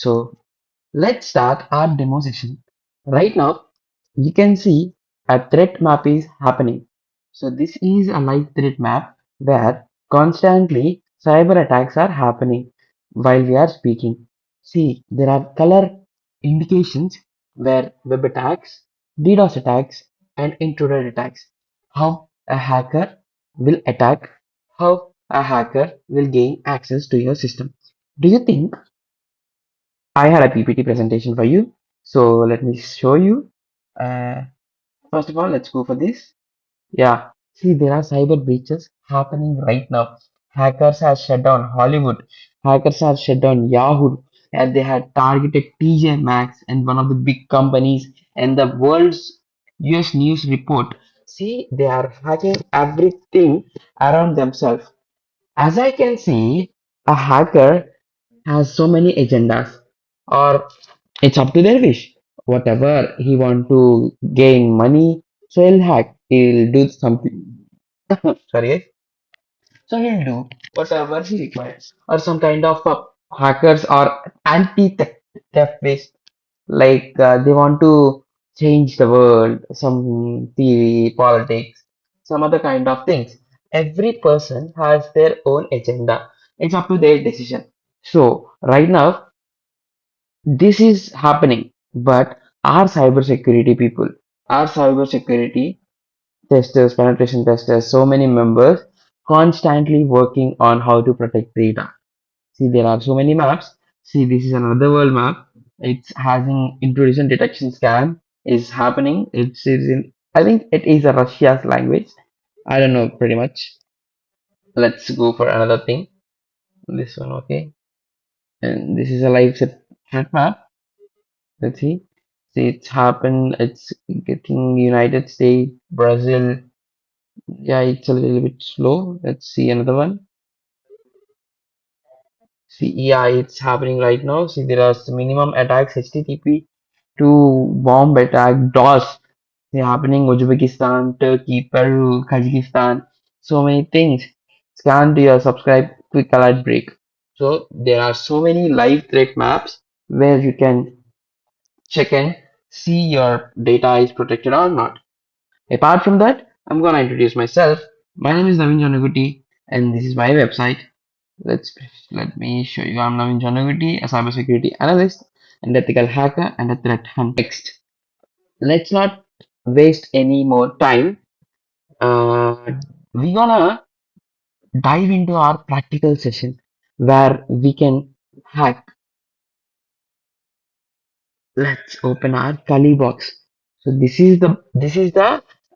So let's start our demo session. Right now, you can see a threat map is happening. So this is a live threat map where constantly cyber attacks are happening while we are speaking. See, there are color indications where web attacks, DDoS attacks, and intruder attacks. How a hacker will attack, how a hacker will gain access to your system. Do you think I had a PPT presentation for you? So let me show you. Uh, First of all, let's go for this. Yeah, see, there are cyber breaches happening right now. Hackers have shut down Hollywood. Hackers have shut down Yahoo, and they had targeted TJ Maxx and one of the big companies and the world's US news report. See, they are hacking everything around themselves. As I can see, a hacker has so many agendas, or it's up to their wish. Whatever he want to gain money, so he'll hack. He'll do something. Sorry, guys. So he'll do whatever he requires, or some kind of hackers or anti-theft based. Like they want to change the world, some theory, politics, some other kind of things. Every person has their own agenda. It's up to their decision. So right now this is happening, but our cybersecurity people, our cybersecurity testers, penetration testers, so many members constantly working on how to protect data. See, there are so many maps. See, this is another world map. It's having intrusion detection scan is happening. It's in, I think it is a Russia's language. I don't know pretty much. Let's go for another thing. This one, okay. And this is a live set map. Let's see. See, it's happened. It's getting United States, Brazil. Yeah, it's a little bit slow. Let's see another one. See, yeah, it's happening right now. See, there are some minimum attacks, HTTP to bomb attack, DOS. They're happening Uzbekistan, Turkey, Peru, Kazakhstan. So many things. Scan to your subscribe, quick alert break. So there are so many live threat maps where you can check and see your data is protected or not. Apart from that, I'm gonna introduce myself. My name is Naveen Janaguti, and this is my website. Let's let me show you. I'm Naveen Janaguti, a cybersecurity analyst, and ethical hacker, and a threat hunter. Next, let's not waste any more time. We're gonna dive into our practical session where we can hack. Let's open our Kali box. So this is the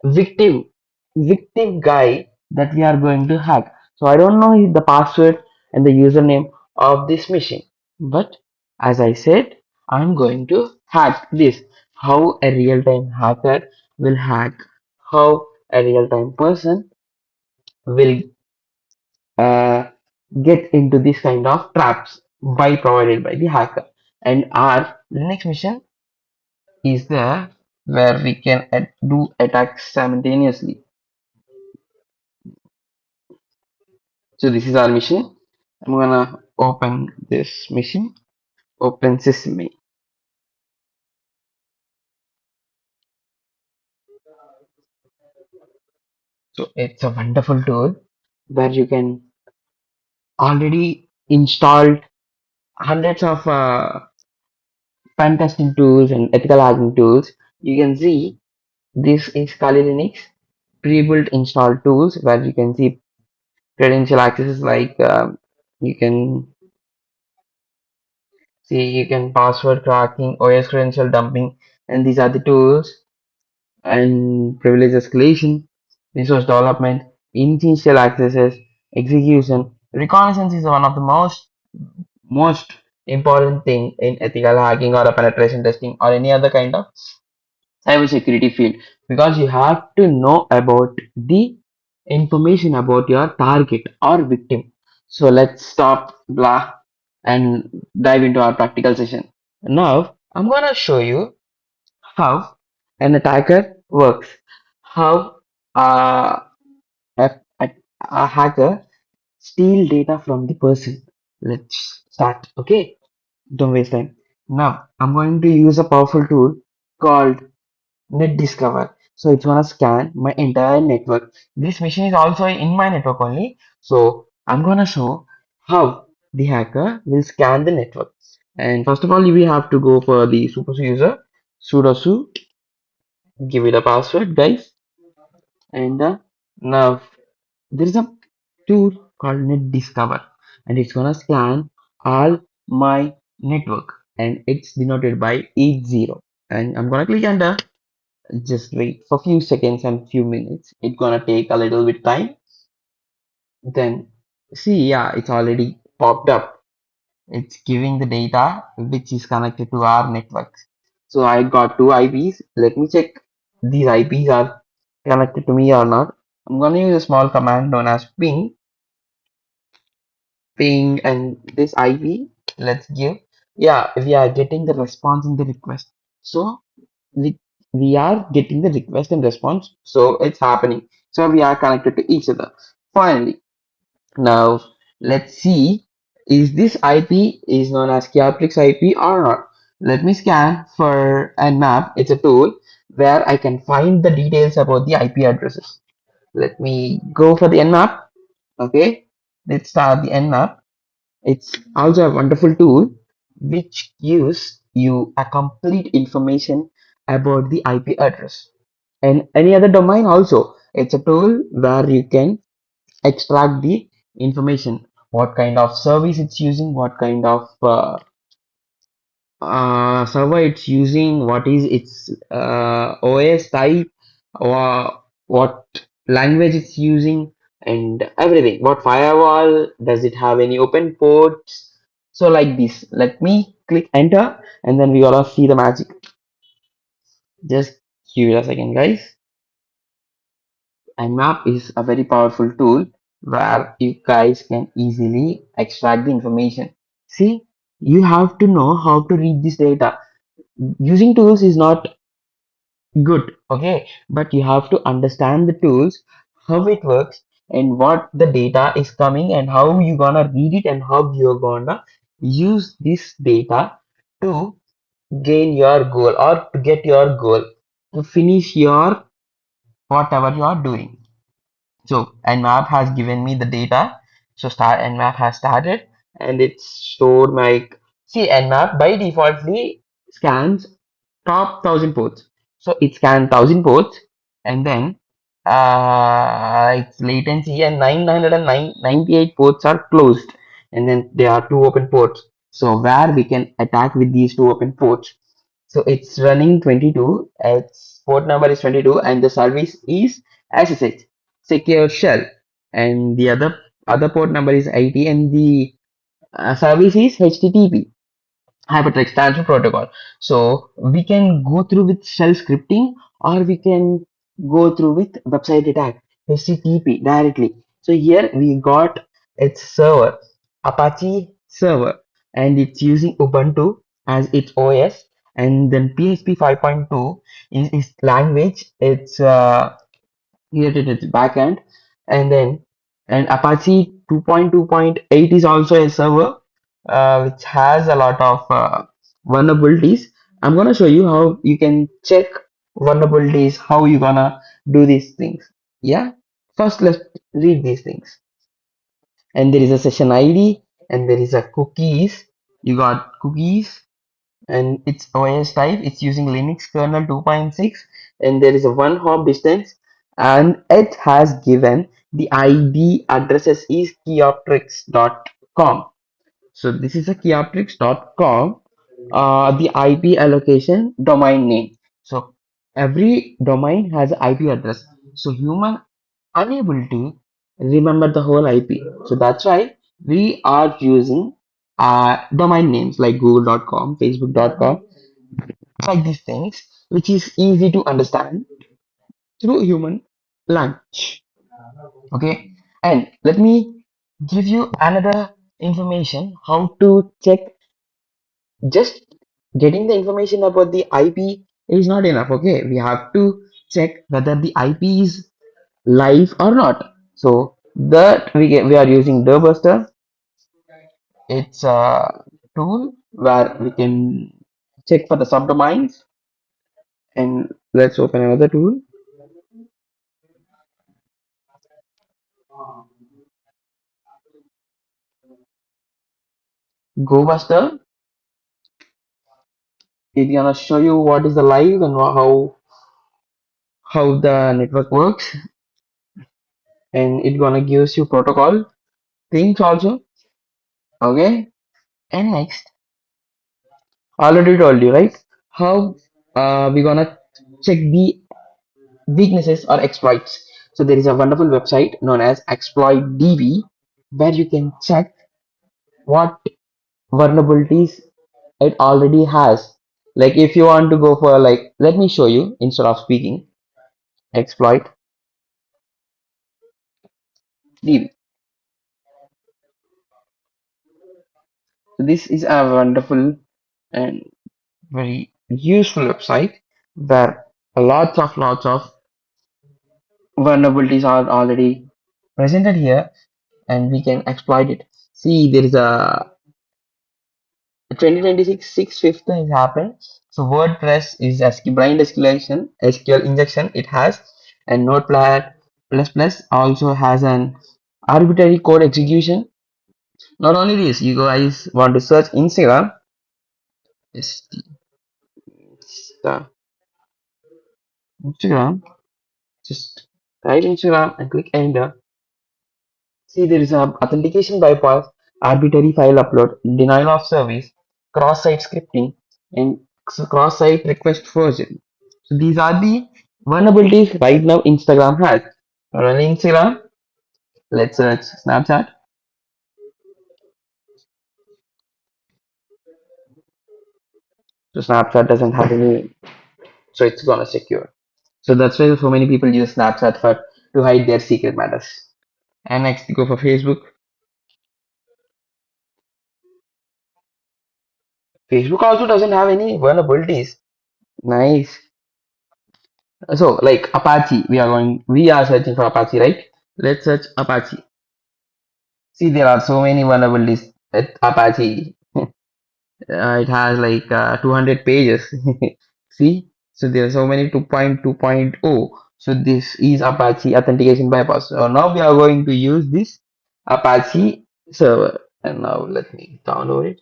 victim guy that we are going to hack. So I don't know the password and the username of this machine, but as I said, I'm going to hack this. How a real-time hacker will hack. How a real-time person will uh, get into this kind of traps by provided by the hacker. And our next mission is there where we can do attacks simultaneously. So this is our mission. I'm gonna open this mission. Open Sesame. So it's a wonderful tool where you can already installed hundreds of pen testing tools and ethical hacking tools. You can see this is Kali Linux pre-built installed tools where you can see credential accesses like you can see you can password cracking, OS credential dumping, and these are the tools and privilege escalation, resource development, initial accesses, execution. Reconnaissance is one of the most important thing in ethical hacking or a penetration testing or any other kind of cybersecurity field because you have to know about the information about your target or victim. So let's stop blah and dive into our practical session. Now I'm gonna show you how an attacker works, how uh, a hacker steal data from the person. Let's start. Okay. Don't waste time. Now I'm going to use a powerful tool called Net Discover. So it's gonna scan my entire network. This machine is also in my network only. So I'm gonna show how the hacker will scan the network. And first of all, we have to go for the super user sudo su, give it a password, guys. And now there is a tool called Net Discover, and it's gonna scan all my network, and it's denoted by 80. And I'm gonna click enter. Just wait for few seconds and few minutes. It's gonna take a little bit time. Then see, yeah, it's already popped up. It's giving the data which is connected to our networks. So I got two IPs. Let me check these IPs are connected to me or not. I'm gonna use a small command known as ping and this IP. Let's give. Yeah, we are getting the response in the request. So we we are getting the request and response, so it's happening, so we are connected to each other. Finally, now let's see, is this IP is known as Kyatrix IP or not. Let me scan for nmap. It's a tool where I can find the details about the IP addresses. Let me go for the nmap. Okay, let's start the nmap. It's also a wonderful tool which gives you a complete information about the IP address and any other domain also. It's a tool where you can extract the information, what kind of service it's using, what kind of server it's using, what is its OS type, or what language it's using, and everything. What firewall does it have? Any open ports? So like this. Let me click enter, and then we gotta see the magic. Just give it a second, guys. Nmap is a very powerful tool where you guys can easily extract the information. See, you have to know how to read this data. Using tools is not good, okay, but you have to understand the tools, how it works, and what the data is coming, and how you gonna read it, and how you're gonna use this data to gain your goal or to get your goal, to finish your whatever you are doing. So nmap has given me the data. So start nmap has started, and it's stored my, see, nmap by defaultly scans top 1000 ports. So it scanned 1000 ports, and then its latency and 998 ports are closed, and then there are two open ports. So where we can attack with these two open ports. So it's running 22. Its port number is 22, and the service is SSH, secure shell, and the other port number is 80, and the service is HTTP, hypertext transfer protocol. So we can go through with shell scripting, or we can go through with website attack, HTTP directly. So here we got its server, Apache server, and it's using Ubuntu as its OS, and then PHP 5.2 is its language. It's created its backend, and then and Apache 2.2.8 is also a server which has a lot of vulnerabilities. I'm gonna show you how you can check vulnerabilities, how you gonna do these things. Yeah, first let's read these things. And there is a session ID, and there is a cookies. You got cookies, and its OS type, it's using Linux kernel 2.6, and there is a one hop distance, and it has given the ID addresses is keyoptrix.com. So this is a keyoptrix.com, the IP allocation domain name. So every domain has an IP address. So human unable to remember the whole IP. So that's why we are using domain names like google.com, facebook.com, like these things, which is easy to understand through human language. Okay, and let me give you another information how to check. Just getting the information about the IP is not enough. Okay, we have to check whether the IP is live or not. So that we are using Dbuster. It's a tool where we can check for the subdomains. And let's open another tool, GoBuster. It's gonna show you what is the live and how the network works, and it gonna gives you protocol things also. Okay, and next, already told you right how we gonna check the weaknesses or exploits. So there is a wonderful website known as Exploit DB where you can check what vulnerabilities it already has. Like if you want to go for like, let me show you instead of speaking. Exploit DB. So this is a wonderful and very useful website where lots of vulnerabilities are already presented here and we can exploit it. See, there is a 2026 6/5 has happened. So WordPress is blind escalation, SQL injection it has, and Notepad plus plus also has an arbitrary code execution. Not only this, you guys want to search Instagram, it's the Instagram, just type Instagram and click enter. See, there is a authentication bypass, arbitrary file upload, denial of service, cross-site scripting, and cross-site request version. So these are the vulnerabilities right now Instagram has. On Instagram, let's search Snapchat. So Snapchat doesn't have any, so it's gonna secure. So that's why so many people use Snapchat for to hide their secret matters. And next, go for Facebook. Facebook also doesn't have any vulnerabilities. Nice. So like Apache, we are searching for Apache, right? Let's search Apache. See, there are so many vulnerabilities at Apache. It has like 200 pages. See, so there are so many 2.2.0. So this is Apache authentication bypass. So now we are going to use this Apache server. And now let me download it.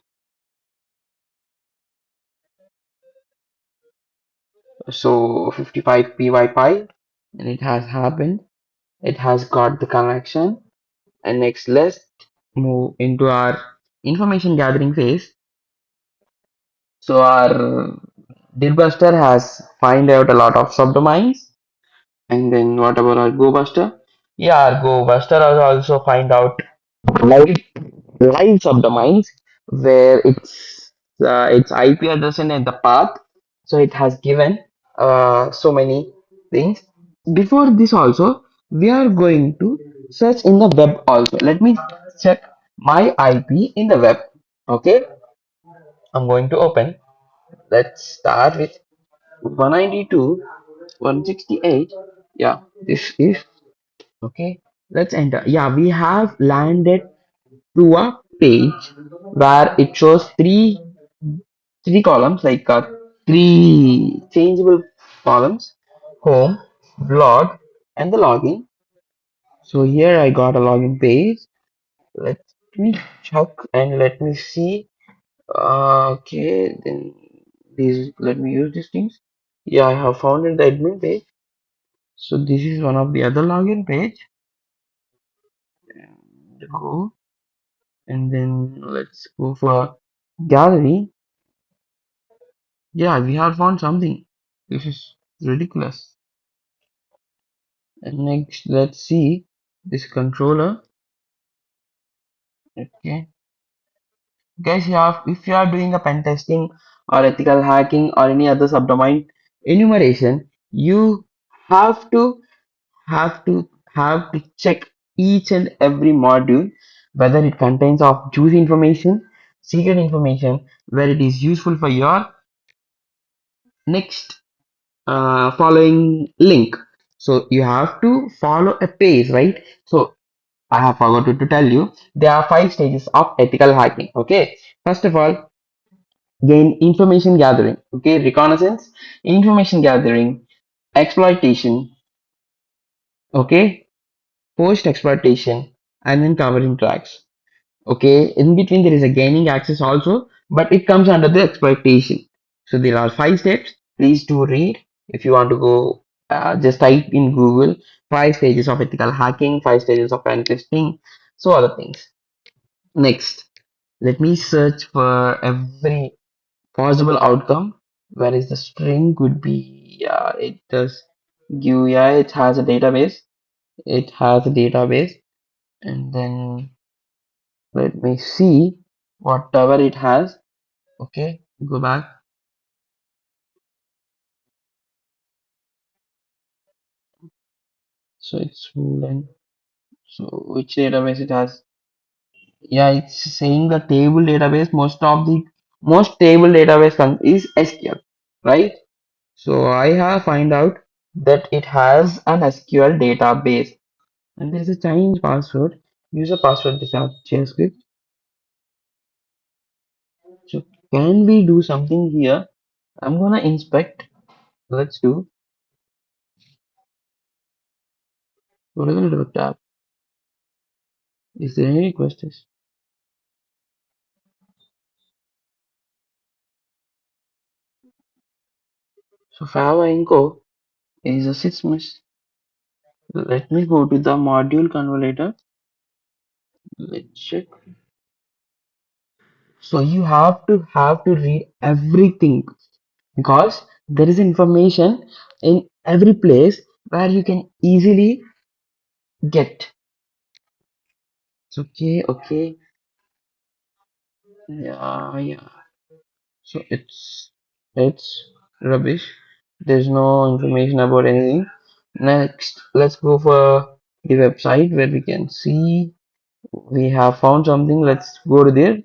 So 55p Wi-Fi, and it has happened. It has got the connection. And next, let's move into our information gathering phase. So our Dillbuster has find out a lot of subdomains. And then what about our GoBuster? Yeah, our GoBuster has also find out live live subdomains where its IP address and the path. So it has given so many things. Before this also, we are going to search in the web also. Let me check my IP in the web. Okay, I'm going to open. Let's start with 192, 168. Yeah, this is okay. Let's enter. Yeah, we have landed to a page where it shows three columns like three changeable columns: home, blog, and the login. So here I got a login page. Let me check and let me see. Okay, then these let me use these things. Yeah, I have found in the admin page. So this is one of the other login page. Go and then let's go for gallery. Yeah, we have found something. This is ridiculous. And next, let's see this controller. Okay, guys, if you are doing a pen testing or ethical hacking or any other subdomain enumeration, you have to have to have to check each and every module whether it contains of juicy information, secret information, where it is useful for your next following link. So you have to follow a page, right? So I have forgotten to tell you there are 5 stages of ethical hacking. Okay, first of all, gain information gathering. Okay, reconnaissance, information gathering, exploitation. Okay, post exploitation, and then covering tracks. Okay, in between there is a gaining access also, but it comes under the exploitation. So there are 5 steps. Please do read. If you want to go, just type in Google 5 stages of ethical hacking, 5 stages of pen testing, so other things. Next, let me search for every possible outcome. Where is the string could be? Yeah, it does give. Yeah, it has a database. It has a database, and then let me see whatever it has. Okay, go back. So it's wooden. So which database it has? Yeah, it's saying the table database. Most table database is SQL, right? So I have find out that it has an SQL database, and there is a change password. Use a password to JavaScript. So can we do something here? I'm gonna inspect. Let's do. What are we gonna do with tab? Is there any requests? So Fava Inco is a systems. Let me go to the module converter. Let's check. So you have to read everything because there is information in every place where you can easily get. It's okay, okay. Yeah, yeah. So it's rubbish. There's no information about anything. Next, let's go for the website where we can see we have found something. Let's go to there.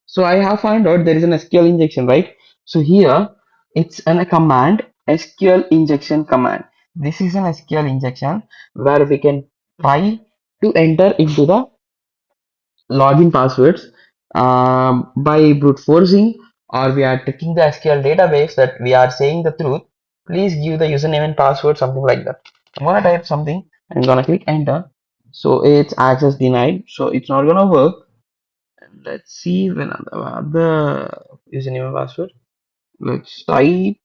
So I have found out there is an SQL injection, right? So here it's a command, SQL injection command. This is an SQL injection where we can try to enter into the login passwords by brute forcing, or we are tricking the SQL database that we are saying the truth. Please give the username and password, something like that. I'm gonna type something. I'm gonna click enter. So it's access denied. So it's not gonna work. Let's see when the username and password. Let's type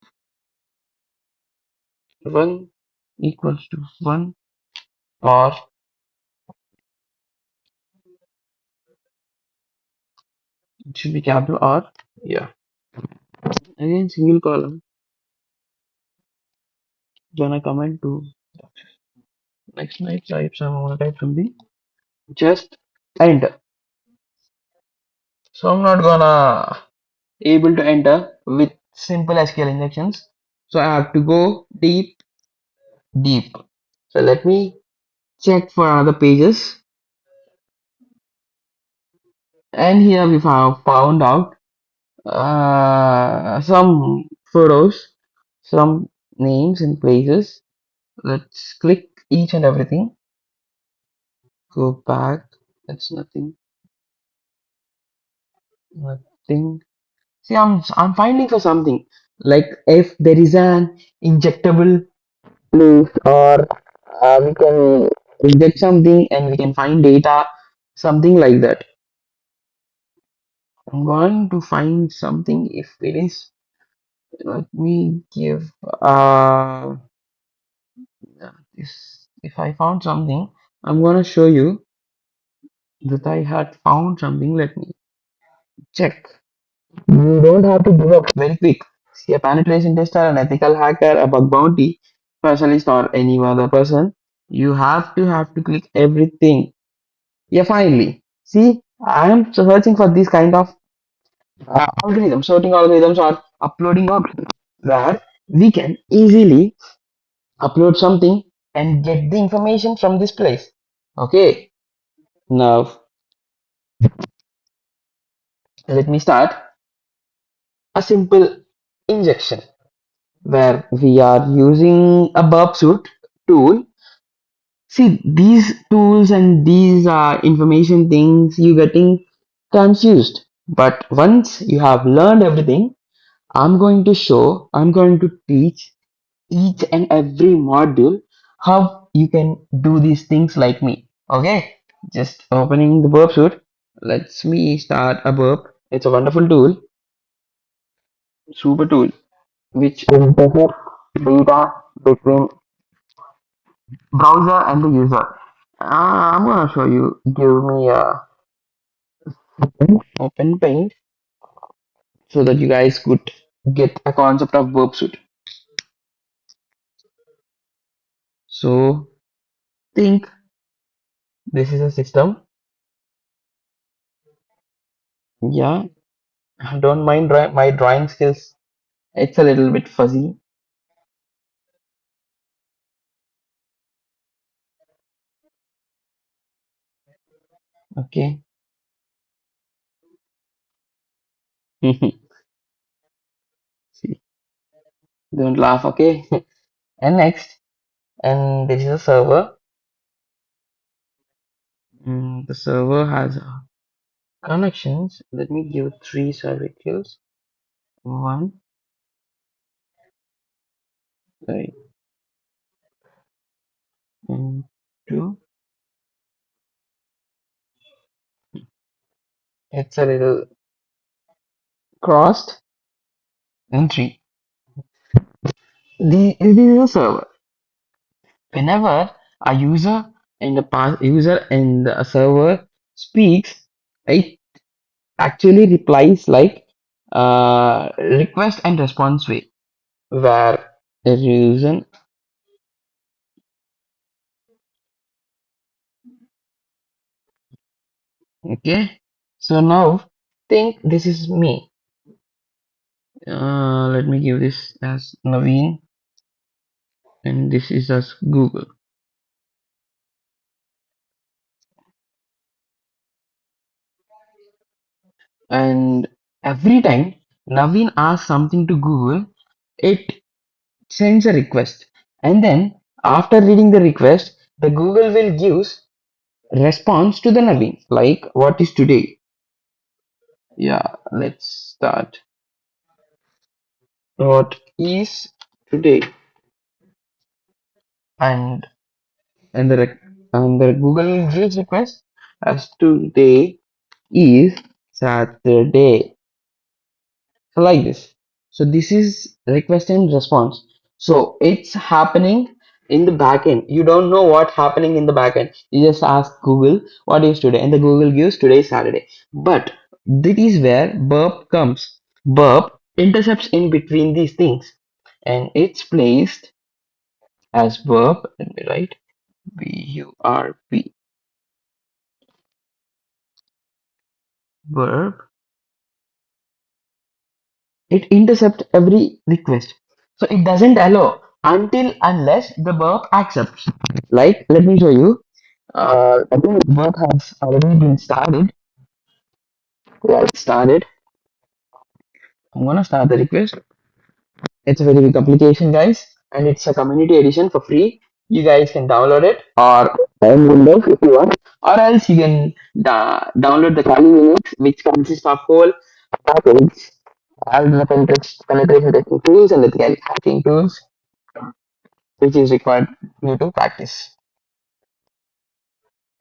1 equals to 1, or it should be capital R. Yeah. Again, single column. Gonna comment to next night type some. I'm gonna type something. Just enter. So I'm not gonna able to enter with simple SQL injections. So I have to go deep, deep. So let me check for other pages. And here we have found out some photos, some names and places. Let's click each and everything. Go back. That's nothing. Nothing. See, I'm finding for something like if there is an injectable place, or we can inject something and we can find data, something like that. I'm going to find something if it is. Let me give this. If I found something, I'm gonna show you that I had found something. Let me check. You don't have to give up very quick. See, a penetration tester, an ethical hacker, a bug bounty specialist, or any other person, you have to click everything. Yeah, finally. See, I am searching for this kind of algorithms, sorting algorithms or uploading algorithms, where we can easily upload something and get the information from this place. Okay, now let me start a simple injection where we are using a burp suit tool. See, these tools and these information things, you getting confused. But once you have learned everything, I'm going to teach each and every module how you can do these things like me. Okay, just opening the burp suite. Let's me start a burp. It's a wonderful tool, super tool, which intercepts data between browser and the user. I'm gonna show you. Give me a open paint so that you guys could get a concept of burp suite. So think this is a system. Yeah, don't mind my drawing skills. It's a little bit fuzzy. Okay. See, don't laugh. Okay. And next, and this is a server. The server has connections. Let me give three server kills. One, sorry, and two. It's a little crossed. And three. This is a server. Whenever a user in the server speaks, it actually replies like request and response way, where a user. Okay, so now think this is me. Let me give this as Naveen, and this is as Google. And every time Naveen asks something to Google, it sends a request, and then after reading the request, the Google will give response to the Naveen, like what is today. Yeah, let's start. What is today? And and the Google gives request as today is Saturday. So like this. So this is request and response. So it's happening in the backend. You don't know what happening in the backend. You just ask Google what is today, and the Google gives today is Saturday. But that is where burp comes. Burp intercepts in between these things, and it's placed as burp. Let me write burp. Burp. It intercepts every request. So it doesn't allow until unless the burp accepts. Like, let me show you. I think burp has already been started. Yeah, it started. I'm gonna start the request. It's a very big application, guys, and it's a community edition for free. You guys can download it or in Windows if you want, or else you can download the Kali Linux, which consists of whole package, all the penetration testing tools and the hacking tools, which is required you to practice.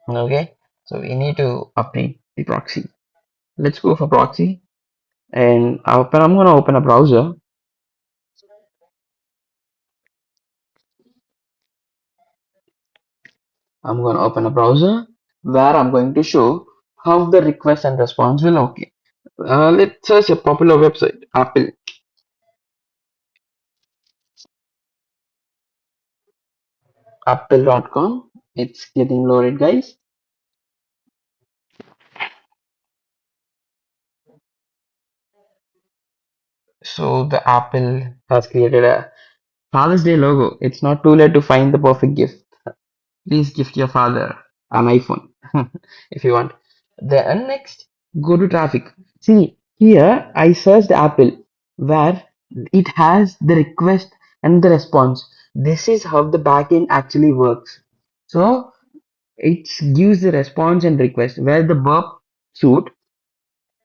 Okay, so we need to update the proxy. Let's go for proxy, and I'm gonna open a browser. I'm going to open a browser where I'm going to show how the request and response will okay. Let's search a popular website, apple.com. It's getting loaded, guys. So the Apple has created a Father's Day logo. It's not too late to find the perfect gift. Please gift your father an iPhone if you want. Then next, go to traffic. See, here I searched Apple where it has the request and the response. This is how the backend actually works. So it gives the response and request where the burp suit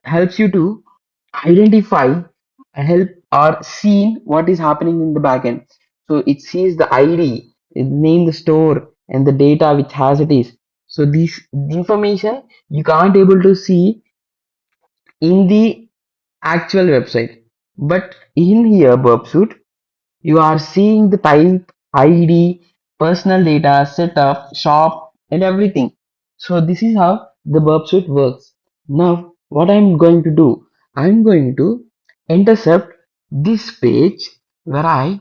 helps you to identify, help or seen what is happening in the backend. So it sees the ID, it name the store and the data which has it is. So this information you can't able to see in the actual website. But in here Burp Suite, you are seeing the type, ID, personal data, setup, shop, and everything. So this is how the Burp Suite works. Now, what I'm going to do, I'm going to intercept this page where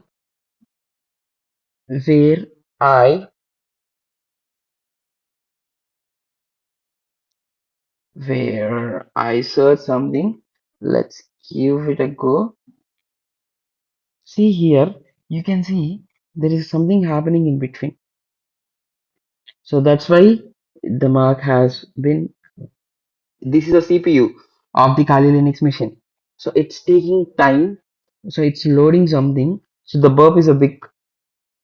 where I, where I search something. Let's give it a go. See here, you can see there is something happening in between. So that's why the mark has been. This is a CPU of the Kali Linux machine. So it's taking time. So it's loading something. So the burp is a big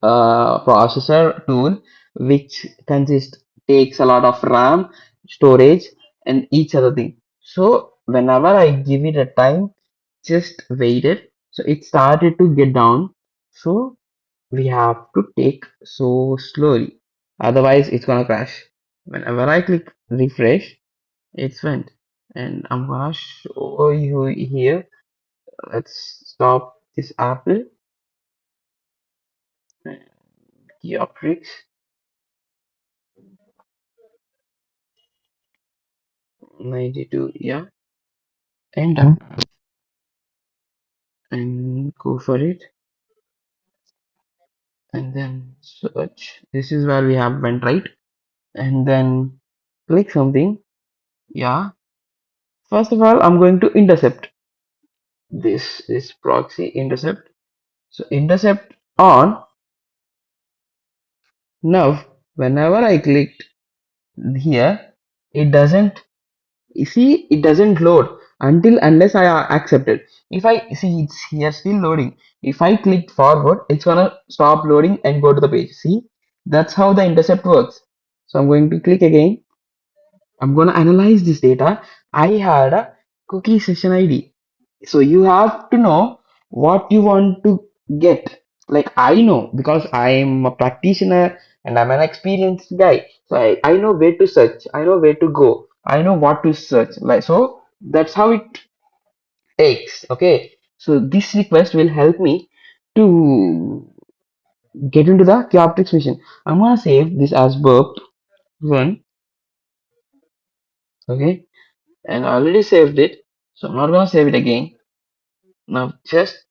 processor tool which consists takes a lot of RAM, storage, and each other thing. So whenever I give it a time, just wait it. So it started to get down. So we have to take so slowly. Otherwise, it's gonna crash. Whenever I click refresh, it's went. And I'm gonna show you here. Let's stop this apple. Geoprix 92. Yeah. And and go for it. And then search. This is where we have went right. And then click something. Yeah. First of all, I'm going to intercept. This is proxy intercept. So intercept on. Now, whenever I clicked here, it doesn't. You see, it doesn't load until unless I accept it. If I see it's here still loading. If I click forward, it's gonna stop loading and go to the page. See, that's how the intercept works. So I'm going to click again. I'm gonna analyze this data. I had a cookie session ID. So you have to know what you want to get. Like I know because I am a practitioner and I'm an experienced guy. So I know where to search. I know where to go. I know what to search. Like so that's how it takes. Okay. So this request will help me to get into the Kyoptrix mission. I'm gonna save this as burp one. Okay. And I already saved it. So I'm not gonna save it again. Now just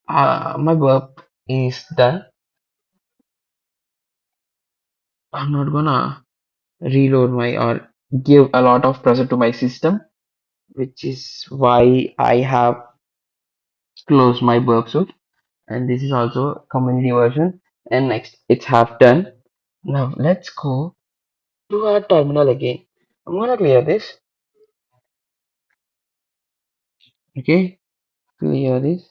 my burp is done. I'm not gonna reload my or give a lot of pressure to my system, which is why I have closed my burp suite. And this is also community version. And next, it's half done. Now let's go to our terminal again. I'm gonna clear this. Okay, clear this.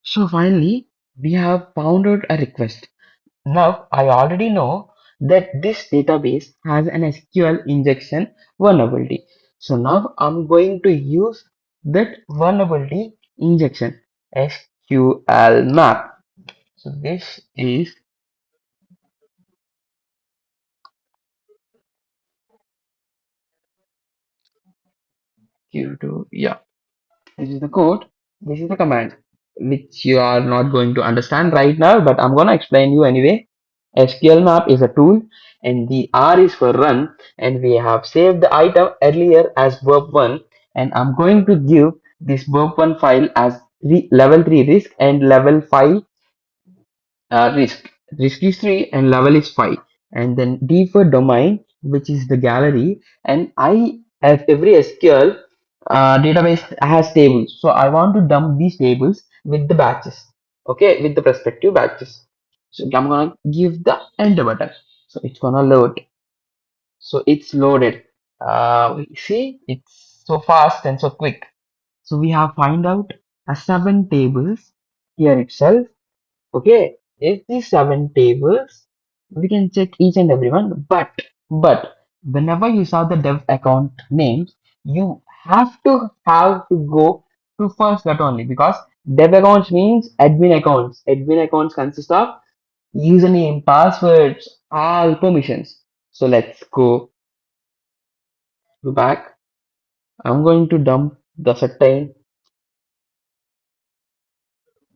So finally, we have found out a request. Now I already know that this database has an SQL injection vulnerability. So now I'm going to use that vulnerability injection SQL map. So this is Q2. Yeah, this is the code. This is the command which you are not going to understand right now, but I'm going to explain you anyway. SQL map is a tool and the R is for run, and we have saved the item earlier as burp1, and I'm going to give this burp1 file as level 3 risk and level 5 risk. Risk is 3 and level is 5, and then D for domain, which is the gallery, and I have every SQL database has tables, so I want to dump these tables with the batches, okay, with the respective batches. So I'm gonna give the enter button. So it's gonna load. So it's loaded. See, it's so fast and so quick. So we have find out a 7 tables here itself. Okay, if these 7 tables, we can check each and every one. But whenever you saw the dev account names, you have to go to first that only, because dev accounts means admin accounts. Admin accounts consist of username, passwords, all permissions. So let's go back. I'm going to dump the certain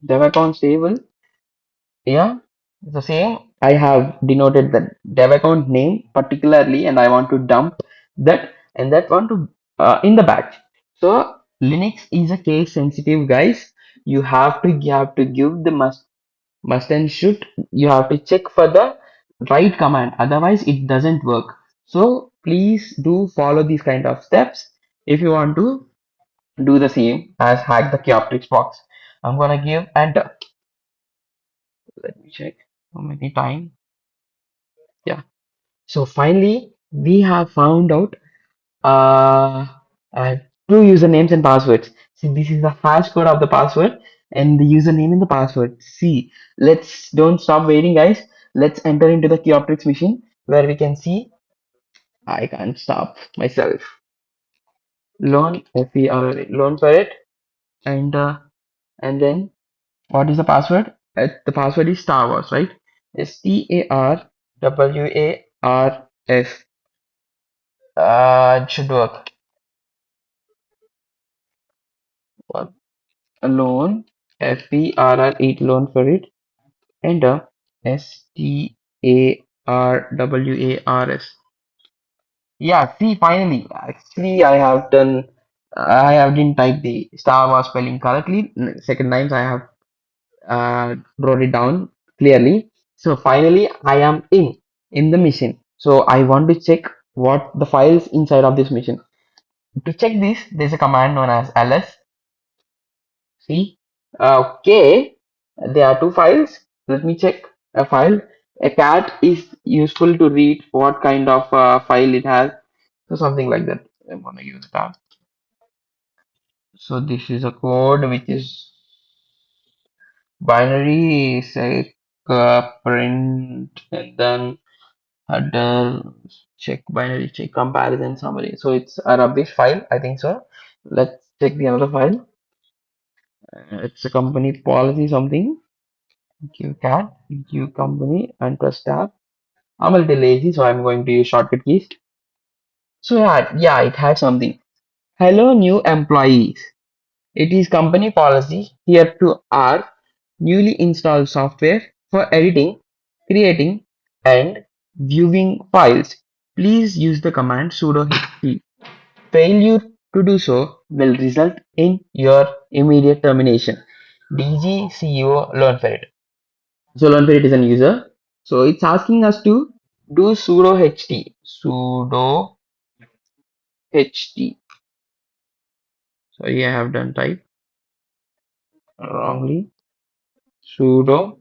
dev accounts table. Yeah, it's the same. I have denoted the dev account name particularly, and I want to dump that and that one to in the batch. So Linux is a case sensitive, guys. You have to give the must and should. You have to check for the right command, otherwise it doesn't work. So please do follow these kind of steps if you want to do the same as hack the Kyoptrix box. I'm gonna give enter. Let me check how many time. Yeah. So finally, we have found out uh, uh, two usernames and passwords. See, this is the hash code of the password and the username and the password. See, let's don't stop waiting, guys. Let's enter into the Kyoptrix machine where we can see. I can't stop myself. Loan loan for it, and then what is the password? The password is Star Wars, right? StarWars. It should work. Well, a loan, FERR, loan for it. Enter. STARWARS. Yeah, see, finally. Actually, I have didn't type the Star Wars spelling correctly. Second times I have wrote it down clearly. So finally, I am in the mission. So I want to check what the files inside of this mission. To check this, there's a command known as ls. See, okay, there are two files. Let me check a file. A cat is useful to read what kind of file it has. So something like that. I'm gonna use that. So this is a code which is binary, say print, and then header, check binary, check comparison summary. So it's a rubbish file, I think so. Let's check the another file. It's a company policy something. Q cat, Q company, and press tab. I'm a little lazy, so I'm going to use shortcut keys. So yeah, it had something. Hello, new employees. It is company policy here to our newly installed software for editing, creating, and viewing files. Please use the command sudo hp. Failure to do so will result in your immediate termination. DGCO learn for it. So learn for it is an user. So it's asking us to do sudo ht. Sorry, I have done type wrongly. Sudo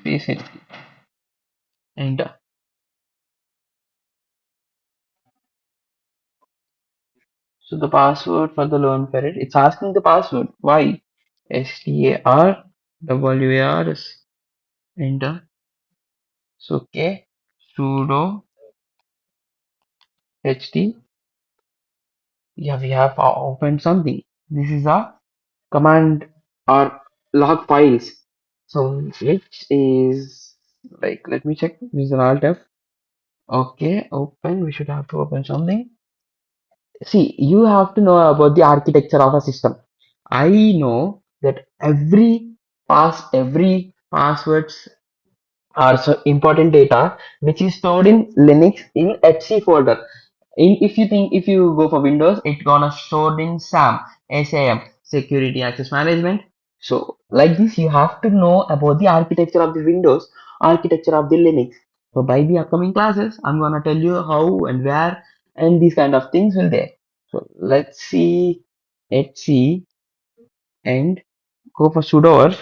space ht. Enter. So the password for the learn for it. It's asking the password. Why? STARWARS. Enter. So okay. Sudo ht. Yeah, we have opened something. This is a command or log files. So which is like, let me check. This is an alt F. Okay, open. We should have to open something. See, you have to know about the architecture of a system. I know that every passwords are so important data which is stored in Linux in HC folder. If you go for Windows, it's gonna stored in SAM, Security Access Management. So like this, you have to know about the architecture of the Windows, architecture of the Linux. So by the upcoming classes, I'm gonna tell you how and where and these kind of things will there. So let's see HC and go for sudo.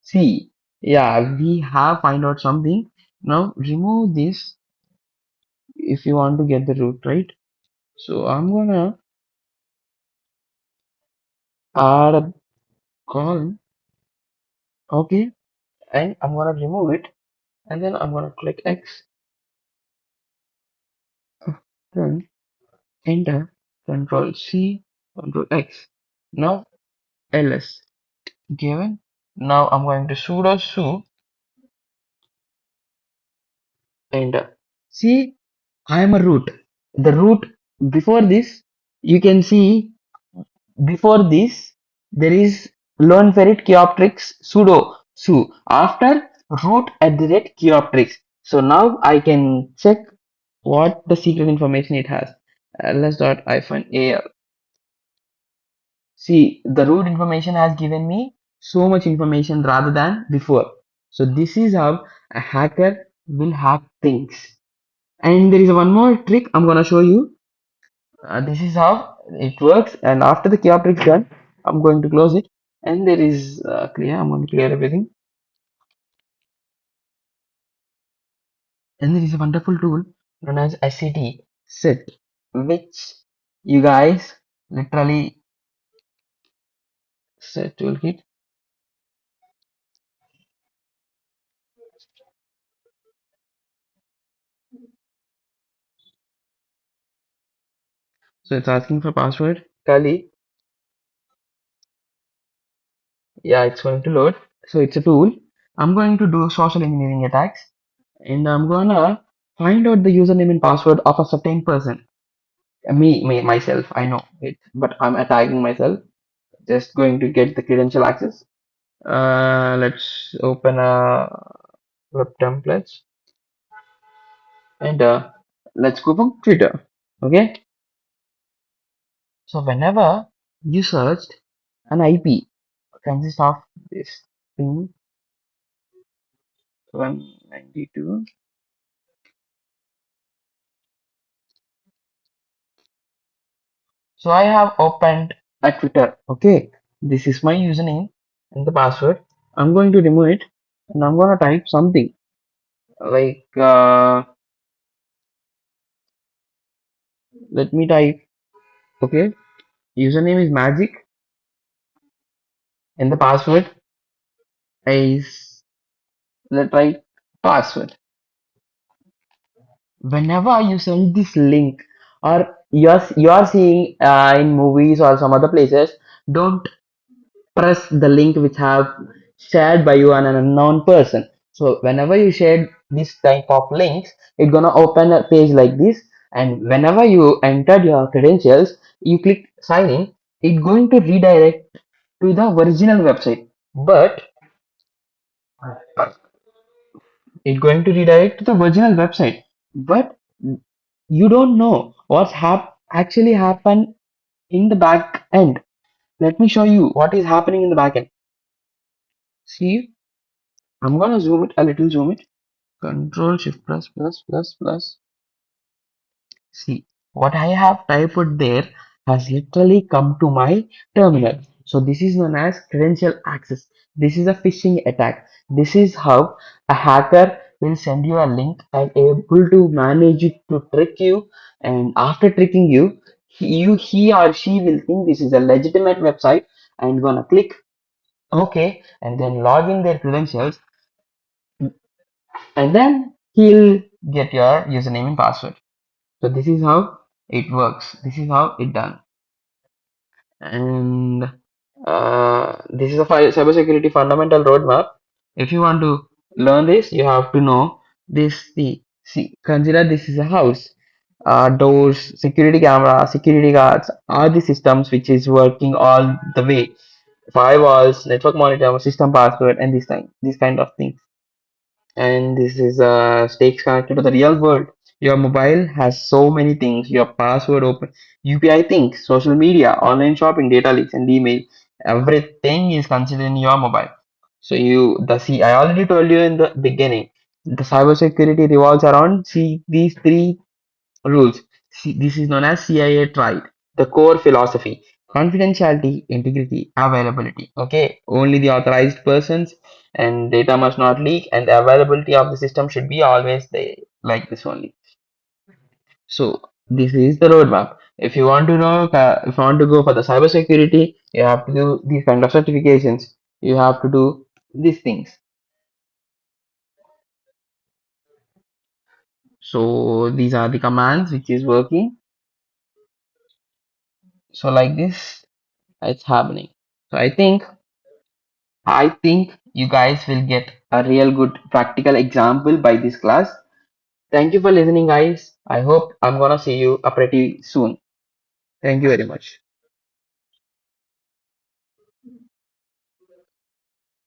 See, yeah, we have find out something. Now remove this if you want to get the root, right? So I'm gonna add a column. Okay. and I'm gonna remove it, and then I'm gonna click X, then enter Control C, Control X. Now ls given. Now I'm going to sudo su enter. See, I am a root. The root before this, you can see before this there is learn ferret Chioptrix sudo su after root at the rate Chioptrix. So now I can check what the secret information it has. ls.al. See, the root information has given me so much information rather than before. So this is how a hacker will hack things. And there is one more trick I'm gonna show you. This is how it works. And after the key trick done, I'm going to close it. And there is clear. I'm going to clear everything. And there is a wonderful tool known as SCT set, which you guys literally set toolkit. So it's asking for password. Kali, yeah, it's going to load. So it's a tool. I'm going to do social engineering attacks, and I'm gonna find out the username and password of a certain person. Me myself, I know it, but I'm attacking myself. Just going to get the credential access. Let's open a web templates, and let's go from Twitter. Okay. So whenever you searched an IP consists of this thing 192. So I have opened a Twitter. Okay. This is my username and the password. I'm going to remove it, and I'm gonna type something like let me type. Okay. Username is magic and the password is, let's write password. Whenever you send this link or you're seeing in movies or some other places, don't press the link which have shared by you and an unknown person. So whenever you share this type of links, it's gonna open a page like this, and whenever you entered your credentials, you click sign in, it's going to redirect to the original website, but it's going to redirect to the original website, but you don't know what's actually happened in the back end. Let me show you what is happening in the back end. See, I'm gonna zoom it a little, zoom it. Control Shift plus plus plus plus. See, what I have typed there has literally come to my terminal. So this is known as credential access. This is a phishing attack. This is how a hacker will send you a link and able to manage it to trick you. And after tricking you, he or she will think this is a legitimate website and gonna click OK and then log in their credentials, and then he'll get your username and password. So this is how it works. This is how it done. And this is a cybersecurity fundamental roadmap. If you want to learn this, you have to know this. See, consider this is a house. Doors, security camera, security guards are the systems which is working all the way. Firewalls, network monitor, system password, and this kind of things. And this is stakes connected to the real world. Your mobile has so many things. Your password open, UPI things, social media, online shopping, data leaks, and email. Everything is considered in your mobile. So I already told you in the beginning. The cybersecurity revolves around these three rules. This is known as CIA tried. The core philosophy: confidentiality, integrity, availability. Okay, only the authorized persons and data must not leak, and the availability of the system should be always there, like this only. So this is the roadmap. If you want to know, if you want to go for the cybersecurity, you have to do these kind of certifications. You have to do these things. So these are the commands which is working. So like this, it's happening. So I think you guys will get a real good practical example by this class. Thank you for listening, guys. I hope I'm gonna see you pretty soon. Thank you very much.